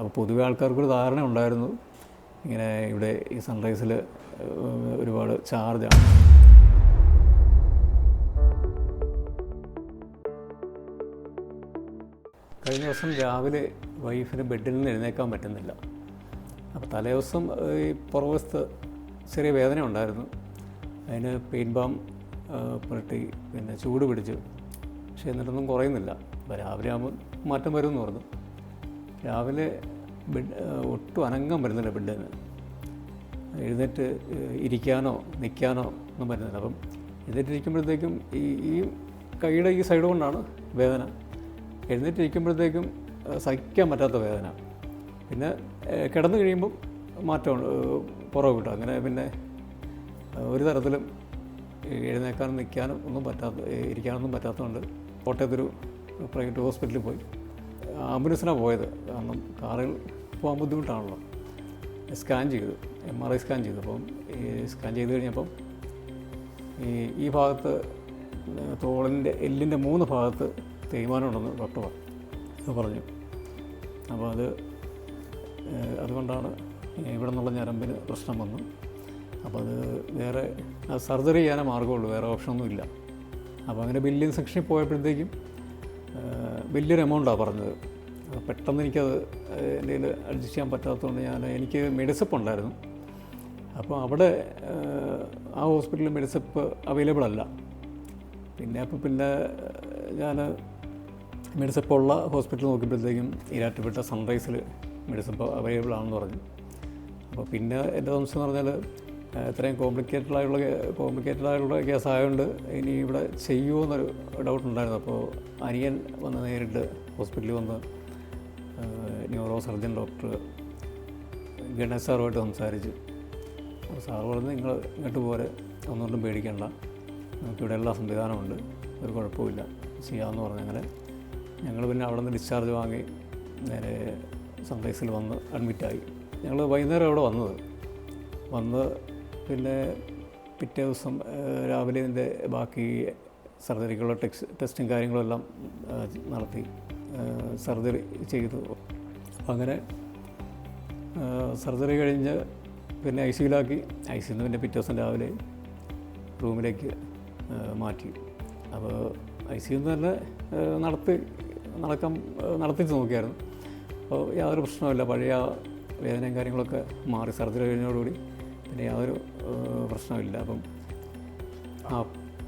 അപ്പോൾ പൊതുവെ ആൾക്കാർക്കൊരു ധാരണ ഉണ്ടായിരുന്നു ഇങ്ങനെ ഇവിടെ ഈ സൺറൈസിൽ ഒരുപാട് ചാർജാണ്. കഴിഞ്ഞ ദിവസം രാവിലെ വൈഫിന് ബെഡിൽ നിന്ന് എഴുന്നേക്കാൻ പറ്റുന്നില്ല. അപ്പോൾ തലേദിവസം ഈ പുറകുവശത്ത് ചെറിയ വേദന ഉണ്ടായിരുന്നു. അതിന് പെയിൻ ബാം പുരട്ടി പിന്നെ ചൂട് പിടിച്ചു. പക്ഷേ എന്നിട്ടൊന്നും കുറയുന്നില്ല. അപ്പോൾ രാവിലെ ആകുമ്പോൾ മാറ്റം വരുമെന്ന് പറഞ്ഞു. രാവിലെ ഒട്ടും അനങ്ങാൻ പറ്റുന്നില്ല. ബെഡിൽ നിന്ന് എഴുന്നേറ്റ് ഇരിക്കാനോ നിൽക്കാനോ ഒന്നും പറ്റുന്നില്ല. അപ്പം എഴുന്നേറ്റിരിക്കുമ്പോഴത്തേക്കും ഈ കൈയുടെ ഈ സൈഡ് കൊണ്ടാണ് വേദന. എഴുന്നേറ്റിരിക്കുമ്പോഴത്തേക്കും സഹിക്കാൻ പറ്റാത്ത വേദന. പിന്നെ കിടന്നു കഴിയുമ്പം മാറ്റമുണ്ട്, പുറകെ കിട്ടും. അങ്ങനെ പിന്നെ ഒരു തരത്തിലും എഴുന്നേക്കാനും നിൽക്കാനും ഒന്നും ഇരിക്കാനൊന്നും പറ്റാത്തതുകൊണ്ട് കോട്ടയത്തൊരു പ്രൈവറ്റ് ഹോസ്പിറ്റലിൽ പോയി. ആംബുലൻസിനാണ് പോയത്. കാരണം കാറിൽ പോകാൻ ബുദ്ധിമുട്ടാണല്ലോ. സ്കാൻ ചെയ്തു, MRI സ്കാൻ ചെയ്തു. അപ്പം സ്കാൻ ചെയ്ത് കഴിഞ്ഞപ്പം ഈ ഭാഗത്ത് തോളിൻ്റെ എല്ലിൻ്റെ 3 ഭാഗത്ത് തേയ്മാനമുണ്ടെന്ന് ഡോക്ടർ പറഞ്ഞു. അപ്പോൾ അതുകൊണ്ടാണ് ഇവിടെ നിന്നുള്ള ഞരമ്പിന് പ്രശ്നം വന്നു. അപ്പോൾ അത് വേറെ സർജറി ചെയ്യാനേ മാർഗ്ഗമുള്ളൂ, വേറെ ഓപ്ഷനൊന്നും ഇല്ല. അപ്പോൾ അങ്ങനെ ബില്ലിംഗ് സെക്ഷനിൽ പോയപ്പോഴത്തേക്കും വലിയൊരു എമൗണ്ടാണ് പറഞ്ഞത്. പെട്ടെന്ന് എനിക്കത് എൻ്റെ കയ്യിൽ അഡ്ജസ്റ്റ് ചെയ്യാൻ പറ്റാത്തതുകൊണ്ട് എനിക്ക് മെഡിസിപ്പ് ഉണ്ടായിരുന്നു. അപ്പോൾ അവിടെ ആ ഹോസ്പിറ്റലിൽ മെഡിസിപ്പ് അവൈലബിൾ അല്ല. പിന്നെ ഞാൻ മെഡിസിപ്പുള്ള ഹോസ്പിറ്റൽ നോക്കിയപ്പോഴത്തേക്കും ഈരാറ്റുപേട്ട സൺറൈസിൽ മെഡിസിപ്പ് അവൈലബിൾ ആണെന്ന് പറഞ്ഞു. അപ്പോൾ പിന്നെ എൻ്റെ സംശയം എന്ന് പറഞ്ഞാൽ ഇത്രയും കോംപ്ലിക്കേറ്റഡ് ആയിട്ടുള്ള കേസായതുകൊണ്ട് ഇനി ഇവിടെ ചെയ്യുമോ എന്നൊരു ഡൗട്ടുണ്ടായിരുന്നു. അപ്പോൾ അനിയൻ വന്ന് നേരിട്ട് ഹോസ്പിറ്റലിൽ വന്ന് ന്യൂറോ സർജൻ ഡോക്ടർ ഗണേഷ് സാറുമായിട്ട് സംസാരിച്ചു. അപ്പോൾ സാറ് പറഞ്ഞ് നിങ്ങൾ ഇങ്ങോട്ട് പോരെ, ഒന്നുകൊണ്ടും പേടിക്കേണ്ട, നമുക്കിവിടെ എല്ലാ സംവിധാനമുണ്ട്, ഒരു കുഴപ്പമില്ല, ചെയ്യാമെന്ന് പറഞ്ഞു. അങ്ങനെ ഞങ്ങൾ പിന്നെ അവിടെ നിന്ന് ഡിസ്ചാർജ് വാങ്ങി നേരെ സൺറൈസിൽ വന്ന് അഡ്മിറ്റായി. ഞങ്ങൾ വൈകുന്നേരം അവിടെ വന്ന് പിന്നെ പിറ്റേ ദിവസം രാവിലെ ഇതിൻ്റെ ബാക്കി സർജറിക്കുള്ള ടെസ്റ്റും കാര്യങ്ങളെല്ലാം നടത്തി സർജറി ചെയ്തു. അപ്പം അങ്ങനെ സർജറി കഴിഞ്ഞ് പിന്നെ ICUലാക്കി. ICUയിൽ നിന്ന് പിന്നെ പിറ്റേ ദിവസം രാവിലെ റൂമിലേക്ക് മാറ്റി. അപ്പോൾ ICUയിൽ നിന്ന് തന്നെ നടത്തിച്ച് നോക്കിയായിരുന്നു. അപ്പോൾ യാതൊരു പ്രശ്നവുമില്ല. പഴയ വേദനയും കാര്യങ്ങളൊക്കെ മാറി. സർജറി കഴിഞ്ഞതോടുകൂടി പിന്നെ യാതൊരു പ്രശ്നമില്ല.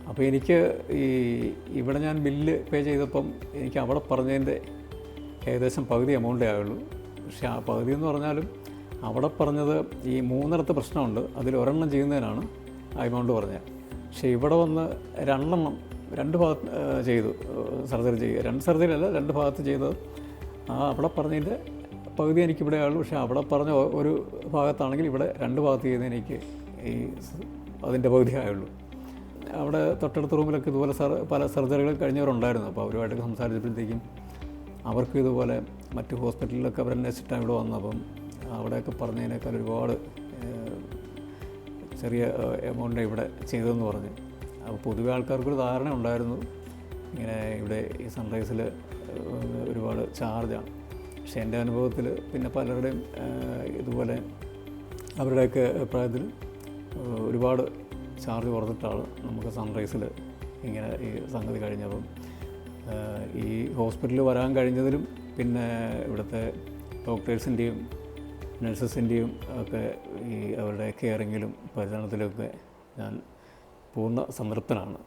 അപ്പോൾ എനിക്ക് ഇവിടെ ഞാൻ ബില്ല് പേ ചെയ്തപ്പം എനിക്ക് അവിടെ പറഞ്ഞതിൻ്റെ ഏകദേശം പകുതി എമൗണ്ടേ ആയുള്ളൂ. പക്ഷേ ആ പകുതി എന്ന് പറഞ്ഞാലും അവിടെ പറഞ്ഞത് ഈ 3 പ്രശ്നമുണ്ട്, അതിൽ ഒരെണ്ണം ചെയ്യുന്നതിനാണ് ആ എമൗണ്ട് പറഞ്ഞത്. പക്ഷേ ഇവിടെ വന്ന് 2 ഭാഗത്ത് ചെയ്തു സർജറി ചെയ്യുക. 2 സർജറി അല്ല, 2 ഭാഗത്ത് ചെയ്തത്. അവിടെ പറഞ്ഞതിൻ്റെ പകുതി എനിക്കിവിടെ ആയുള്ളൂ. പക്ഷേ അവിടെ പറഞ്ഞ ഒരു ഭാഗത്താണെങ്കിൽ ഇവിടെ 2 ഭാഗത്ത് ചെയ്യുന്നതിന് എനിക്ക് അതിൻ്റെ പകുതി ആയുള്ളൂ. അവിടെ തൊട്ടടുത്ത റൂമിലൊക്കെ ഇതുപോലെ പല സർജറികൾ കഴിഞ്ഞവരുണ്ടായിരുന്നു. അപ്പോൾ അവരുമായിട്ടൊക്കെ സംസാരിച്ചപ്പോഴത്തേക്കും അവർക്ക് ഇതുപോലെ മറ്റ് ഹോസ്പിറ്റലിലൊക്കെ അവരന്വേഷിച്ചിട്ടാണ് ഇവിടെ വന്നത്. അപ്പം അവിടെയൊക്കെ പറഞ്ഞതിനേക്കാൾ ഒരുപാട് ചെറിയ എമൗണ്ട് ഇവിടെ ചെയ്തതെന്ന് പറഞ്ഞു. അപ്പോൾ പൊതുവെ ആൾക്കാർക്കൊരു ധാരണ ഉണ്ടായിരുന്നു ഇങ്ങനെ ഇവിടെ ഈ സൺറൈസിൽ ഒരുപാട് ചാർജാണ്. പക്ഷേ എൻ്റെ അനുഭവത്തിൽ പിന്നെ പലരുടെയും ഇതുപോലെ അവരുടെയൊക്കെ അഭിപ്രായത്തിൽ ഒരുപാട് ചാർജ് കുറച്ചിട്ടാണ് നമുക്ക് സൺറൈസിൽ ഇങ്ങനെ ഈ സംഗതി കഴിഞ്ഞപ്പം ഈ ഹോസ്പിറ്റലിൽ വരാൻ കഴിഞ്ഞതിലും പിന്നെ ഇവിടുത്തെ ഡോക്ടേഴ്സിൻ്റെയും നഴ്സസിൻ്റെയും ഒക്കെ അവരുടെ കെയറിങ്ങിലും പരിചരണത്തിലുമൊക്കെ ഞാൻ പൂർണ്ണ സംതൃപ്തനാണ്.